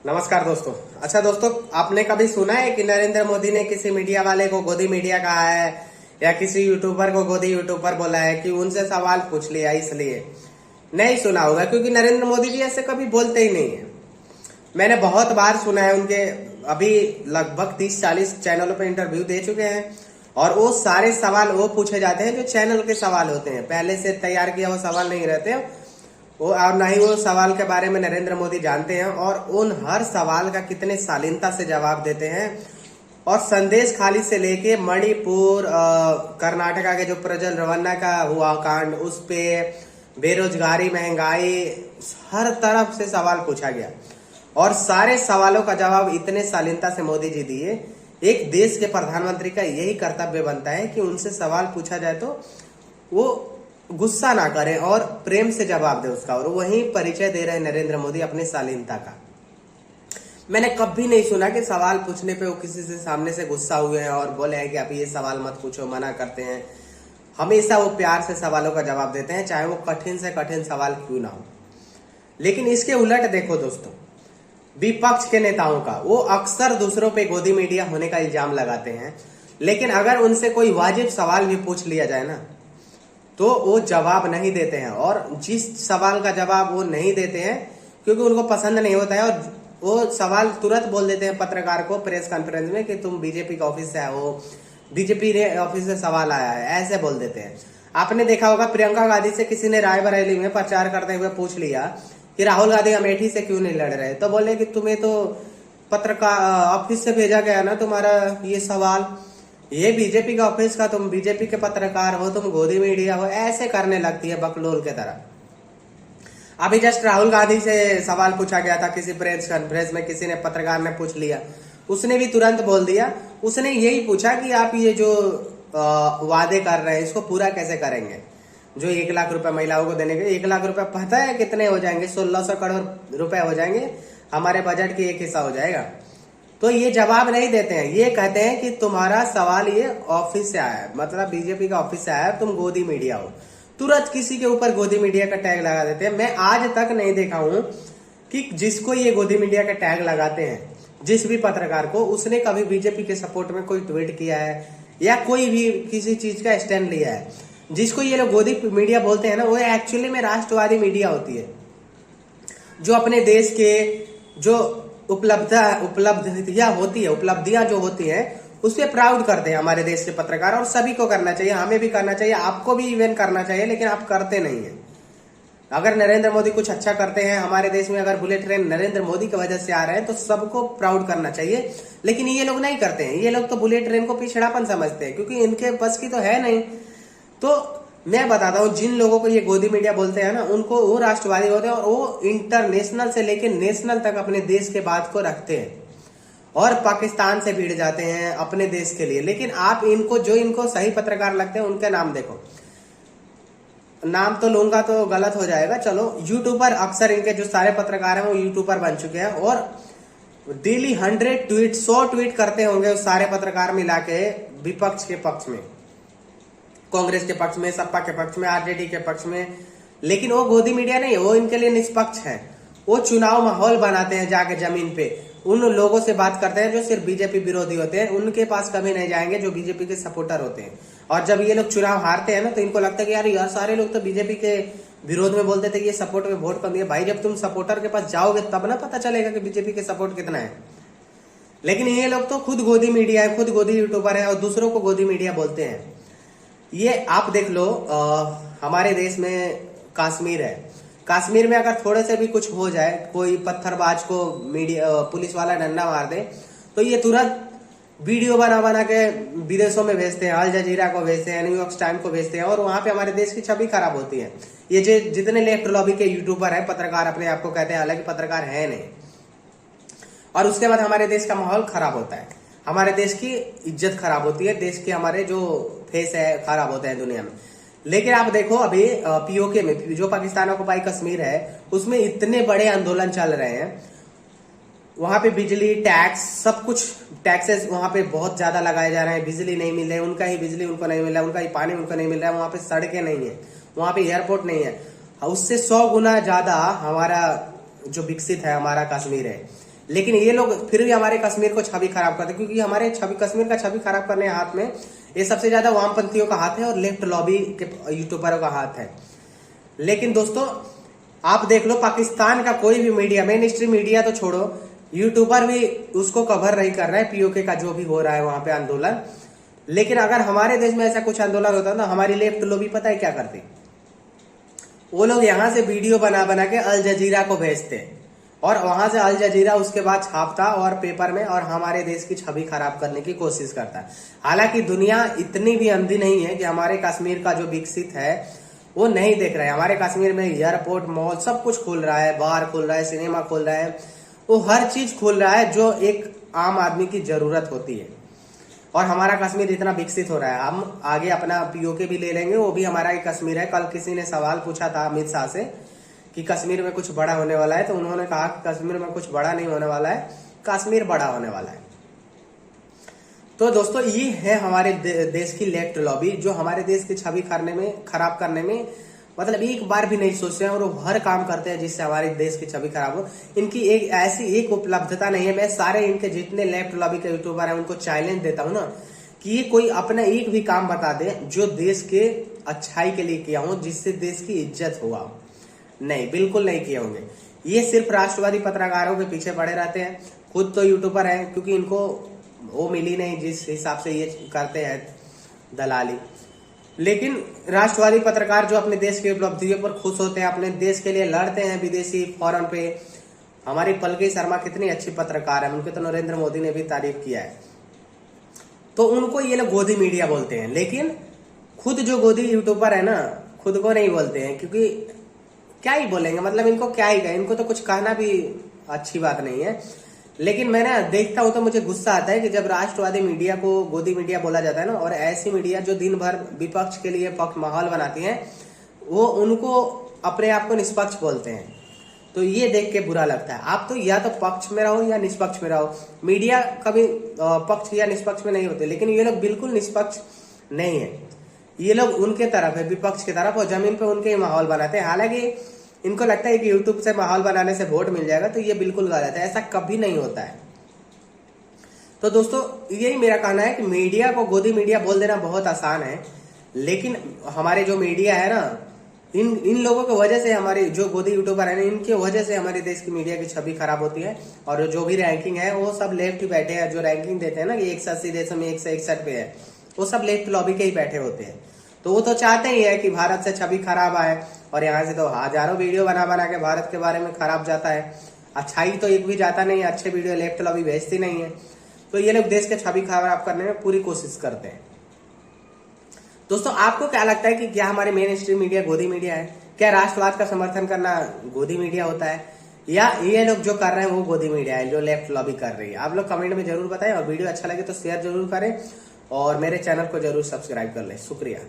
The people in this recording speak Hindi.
नमस्कार दोस्तों। अच्छा दोस्तों, आपने कभी सुना है कि नरेंद्र मोदी ने किसी मीडिया वाले को गोदी मीडिया कहा है या किसी यूट्यूबर को गोदी यूट्यूबर बोला है कि उनसे सवाल पूछ लिया? इसलिए नहीं सुना होगा क्योंकि नरेंद्र मोदी जी ऐसे कभी बोलते ही नहीं है। मैंने बहुत बार सुना है उनके, अभी लगभग 30-40 चैनलों पे इंटरव्यू दे चुके हैं और वो सारे सवाल वो पूछे जाते हैं जो चैनल के सवाल होते हैं, पहले से तैयार किया वो सवाल नहीं रहते वो, और ना ही वो सवाल के बारे में नरेंद्र मोदी जानते हैं और उन हर सवाल का कितने शालीनता से जवाब देते हैं। और संदेश खाली से लेके मणिपुर, कर्नाटका के जो प्रज्वल रेवन्ना का हुआ कांड, उस पे बेरोजगारी, महंगाई, हर तरफ से सवाल पूछा गया और सारे सवालों का जवाब इतने शालीनता से मोदी जी दिए। एक देश के प्रधानमंत्री का यही कर्तव्य बनता है कि उनसे सवाल पूछा जाए तो वो गुस्सा ना करें और प्रेम से जवाब दे उसका, और वही परिचय दे रहे हैं नरेंद्र मोदी अपनी शालीनता का। मैंने कभी नहीं सुना कि सवाल पूछने पे वो किसी से सामने से गुस्सा हुए हैं और बोले हैं कि आप ये सवाल मत पूछो, मना करते हैं। हमेशा वो प्यार से सवालों का जवाब देते हैं, चाहे वो कठिन से कठिन सवाल क्यों ना हो। लेकिन इसके उलट देखो दोस्तों, विपक्ष के नेताओं का, वो अक्सर दूसरों पे गोदी मीडिया होने का इल्जाम लगाते हैं, लेकिन अगर उनसे कोई वाजिब सवाल भी पूछ लिया जाए ना तो वो जवाब नहीं देते हैं। और जिस सवाल का जवाब वो नहीं देते हैं क्योंकि उनको पसंद नहीं होता है, और वो सवाल तुरंत बोल देते हैं पत्रकार को प्रेस कॉन्फ्रेंस में कि तुम बीजेपी का ऑफिस से आए हो, बीजेपी ऑफिस से सवाल आया है, ऐसे बोल देते हैं। आपने देखा होगा प्रियंका गांधी से किसी ने रायबरेली में प्रचार करते हुए पूछ लिया कि राहुल गांधी अमेठी से क्यों नहीं लड़ रहे, तो बोले कि तुम्हें तो पत्रकार ऑफिस से भेजा गया ना तुम्हारा ये सवाल, ये बीजेपी का ऑफिस का, तुम बीजेपी के पत्रकार हो, तुम गोदी मीडिया हो, ऐसे करने लगती है बकलोल के तरह। अभी जस्ट राहुल गांधी से सवाल पूछा गया था किसी प्रेस कॉन्फ्रेंस में, किसी ने पत्रकार ने पूछ लिया, उसने भी तुरंत बोल दिया। उसने यही पूछा कि आप ये जो वादे कर रहे हैं इसको पूरा कैसे करेंगे, जो 1 लाख रुपए महिलाओं को देने के। 1 लाख रुपए पता है कितने हो जाएंगे? 1600 करोड़ रुपए हो जाएंगे, हमारे बजट की एक हिस्सा हो जाएगा। तो ये जवाब नहीं देते हैं, ये कहते हैं कि तुम्हारा सवाल ये ऑफिस से आया है, मतलब बीजेपी का ऑफिस से आया है, तुम गोदी मीडिया हो। तुरंत किसी के ऊपर गोदी मीडिया का टैग लगा देते हैं। मैं आज तक नहीं देखा हूं कि जिसको ये गोदी मीडिया का टैग लगाते हैं, जिस भी पत्रकार को, उसने कभी बीजेपी के सपोर्ट में कोई ट्वीट किया है या कोई भी किसी चीज का स्टैंड लिया है। जिसको ये लोग गोदी मीडिया बोलते हैं ना, वो एक्चुअली में राष्ट्रवादी मीडिया होती है, जो अपने देश के जो उपलब्धियां जो होती हैं उस पर प्राउड करते हैं हमारे देश के पत्रकार। और सभी को करना चाहिए, हमें भी करना चाहिए, आपको भी इवेंट करना चाहिए, लेकिन आप करते नहीं है। अगर नरेंद्र मोदी कुछ अच्छा करते हैं हमारे देश में, अगर बुलेट ट्रेन नरेंद्र मोदी की वजह से आ रहे हैं तो सबको प्राउड करना चाहिए, लेकिन ये लोग नहीं करते हैं। ये लोग तो बुलेट ट्रेन को पिछड़ापन समझते हैं क्योंकि इनके बस की तो है नहीं। तो मैं बताता हूँ, जिन लोगों को ये गोदी मीडिया बोलते हैं ना, उनको वो राष्ट्रवादी होते हैं और वो इंटरनेशनल से लेकर नेशनल तक अपने देश के बात को रखते हैं और पाकिस्तान से भिड़ जाते हैं अपने देश के लिए। लेकिन आप इनको, जो इनको सही पत्रकार लगते हैं उनके नाम देखो, नाम तो लूंगा तो गलत हो जाएगा, चलो यूट्यूबर, अक्सर इनके जो सारे पत्रकार हैं वो यूट्यूबर बन चुके हैं और डेली 100 ट्वीट करते होंगे उस सारे पत्रकार मिला के विपक्ष के पक्ष में, कांग्रेस के पक्ष में, सपा के पक्ष में, आरजेडी के पक्ष में। लेकिन वो गोदी मीडिया नहीं है, वो इनके लिए निष्पक्ष है। वो चुनाव माहौल बनाते हैं, जाके जमीन पे उन लोगों से बात करते हैं जो सिर्फ बीजेपी विरोधी होते हैं, उनके पास कभी नहीं जाएंगे जो बीजेपी के सपोर्टर होते हैं। और जब ये लोग चुनाव हारते हैं ना तो इनको लगता है कि यार सारे लोग तो बीजेपी के विरोध में बोलते थे कि ये सपोर्ट में वोट कम दिया। भाई जब तुम सपोर्टर के पास जाओगे तब ना पता चलेगा कि बीजेपी के सपोर्ट कितना है। लेकिन ये लोग तो खुद गोदी मीडिया है, खुद गोदी यूट्यूबर है और दूसरों को गोदी मीडिया बोलते हैं। ये आप देख लो, हमारे देश में कश्मीर है, कश्मीर में अगर थोड़े से भी कुछ हो जाए, कोई पत्थरबाज को मीडिया पुलिस वाला डंडा मार दे तो ये तुरंत वीडियो बना के विदेशों में भेजते हैं, अल जजीरा को भेजते हैं, न्यूयॉर्क टाइम्स को भेजते हैं और वहां पे हमारे देश की छवि खराब होती है। ये जितने लेफ्ट लॉबी के यूट्यूबर है, पत्रकार अपने आप को कहते हैं, हालांकि पत्रकार है नहीं, और उसके बाद हमारे देश का माहौल खराब होता है, हमारे देश की इज्जत खराब होती है, देश के हमारे जो फेस है खराब होते हैं दुनिया में। लेकिन आप देखो अभी पीओके में, जो पाकिस्तान ऑक्युपाई कश्मीर है, उसमें इतने बड़े आंदोलन चल रहे हैं, वहां पे बिजली, टैक्स, सब कुछ टैक्सेस वहां पे बहुत ज्यादा लगाए जा रहे हैं, बिजली नहीं मिल रही, उनका ही बिजली उनको नहीं मिल रहा है, उनका ही पानी उनको नहीं मिल रहा है, वहां पे सड़कें नहीं है, वहां पे एयरपोर्ट नहीं है। उससे 100 गुना ज्यादा हमारा जो विकसित है हमारा कश्मीर है। लेकिन ये लोग फिर भी हमारे कश्मीर को छवि खराब करते, क्योंकि हमारे कश्मीर का छवि खराब करने हाथ में ये सबसे ज्यादा वामपंथियों का हाथ है और लेफ्ट लॉबी के यूट्यूबरों का हाथ है। लेकिन दोस्तों आप देख लो, पाकिस्तान का कोई भी मीडिया, मेन स्ट्रीम मीडिया तो छोड़ो, यूट्यूबर भी उसको कवर नहीं कर रहा है, पीओके का जो भी हो रहा है वहां पे आंदोलन। लेकिन अगर हमारे देश में ऐसा कुछ आंदोलन होता ना, हमारी लेफ्ट लॉबी पता है क्या करती, वो लोग यहाँ से वीडियो बना बना के अल जजीरा को भेजते और वहां से अल जजीरा उसके बाद छापता और पेपर में और हमारे देश की छवि खराब करने की कोशिश करता है। हालांकि दुनिया इतनी भी अंधी नहीं है कि हमारे कश्मीर का जो विकसित है वो नहीं देख रहा है। हमारे कश्मीर में एयरपोर्ट, मॉल सब कुछ खुल रहा है, बार खुल रहा है, सिनेमा खुल रहा है, वो हर चीज खुल रहा है जो एक आम आदमी की जरूरत होती है। और हमारा कश्मीर इतना विकसित हो रहा है, हम आगे अपना पीओके भी ले लेंगे, वो भी हमारा ही कश्मीर है। कल किसी ने सवाल पूछा था अमित शाह से कि कश्मीर में कुछ बड़ा होने वाला है, तो उन्होंने कहा कि कश्मीर में कुछ बड़ा नहीं होने वाला है, कश्मीर बड़ा होने वाला है। तो दोस्तों ये है हमारे देश की लेफ्ट लॉबी, जो हमारे देश की छवि खराब करने में मतलब एक बार भी नहीं सोचते हैं और वो हर काम करते हैं जिससे हमारे देश की छवि खराब हो। इनकी एक ऐसी एक उपलब्धता नहीं है। मैं सारे इनके जितने लेफ्ट लॉबी के यूट्यूबर हैं उनको चैलेंज देता हूँ ना कि ये कोई अपना एक भी काम बता दे जो देश के अच्छाई के लिए किया हो, जिससे देश की इज्जत हुआ हो। नहीं, बिल्कुल नहीं किए होंगे। ये सिर्फ राष्ट्रवादी पत्रकारों के पीछे पड़े रहते हैं। खुद तो यूट्यूबर हैं, क्योंकि इनको वो मिली नहीं जिस हिसाब से ये करते हैं दलाली। लेकिन राष्ट्रवादी पत्रकार जो अपने देश की उपलब्धियों पर खुश होते हैं, अपने देश के लिए लड़ते हैं विदेशी फॉरन पे। हमारी पलकी शर्मा कितनी अच्छी पत्रकार है, उनके तो नरेंद्र मोदी ने भी तारीफ किया है। तो उनको ये लोग गोदी मीडिया बोलते हैं, लेकिन खुद जो गोदी यूट्यूबर है ना, खुद को नहीं बोलते हैं, क्योंकि क्या ही बोलेंगे, मतलब इनको क्या ही कहें, इनको तो कुछ कहना भी अच्छी बात नहीं है। लेकिन मैं ना देखता हूं तो मुझे गुस्सा आता है कि जब राष्ट्रवादी मीडिया को गोदी मीडिया बोला जाता है ना, और ऐसी मीडिया जो दिन भर विपक्ष के लिए माहौल बनाती है, वो उनको अपने आप को निष्पक्ष बोलते हैं। तो ये देख के बुरा लगता है। आप तो या तो पक्ष में रहो या निष्पक्ष में रहो। मीडिया कभी पक्ष या निष्पक्ष में नहीं होते, लेकिन ये लोग बिल्कुल निष्पक्ष नहीं है। ये लोग उनके तरफ है, विपक्ष की तरफ, और जमीन पे उनके ही माहौल बनाते हैं। हालांकि इनको लगता है कि यूट्यूब से माहौल बनाने से वोट मिल जाएगा, तो ये बिल्कुल गलत है, ऐसा कभी नहीं होता है। तो दोस्तों यही मेरा कहना है कि मीडिया को गोदी मीडिया बोल देना बहुत आसान है, लेकिन हमारे जो मीडिया है ना, इन लोगों की वजह से, हमारे जो गोदी यूट्यूबर है इनकी वजह से हमारे देश की मीडिया की छवि खराब होती है। और जो भी रैंकिंग है वो सब लेफ्ट ही बैठे हैं। जो रैंकिंग देते हैं ना कि 180 देशों में 161 पे है, वो सब लेफ्ट लॉबी के ही बैठे होते हैं। तो वो तो चाहते ही है कि भारत से छवि खराब आए, और यहाँ से तो हजारों वीडियो बना बना के भारत के बारे में खराब जाता है। अच्छाई तो एक भी जाता नहीं है, अच्छे वीडियो लेफ्ट लॉबी भेजती नहीं है। तो ये लोग देश के छवि खराब करने में पूरी कोशिश करते हैं। दोस्तों आपको क्या लगता है कि क्या हमारे मेन स्ट्रीम मीडिया गोदी मीडिया है? क्या राष्ट्रवाद का समर्थन करना गोदी मीडिया होता है, या ये लोग जो कर रहे हैं वो गोदी मीडिया है जो लेफ्ट लॉबी कर रही है? आप लोग कमेंट में जरूर बताएं, और वीडियो अच्छा लगे तो शेयर जरूर करें, और मेरे चैनल को जरूर सब्सक्राइब कर लें। शुक्रिया।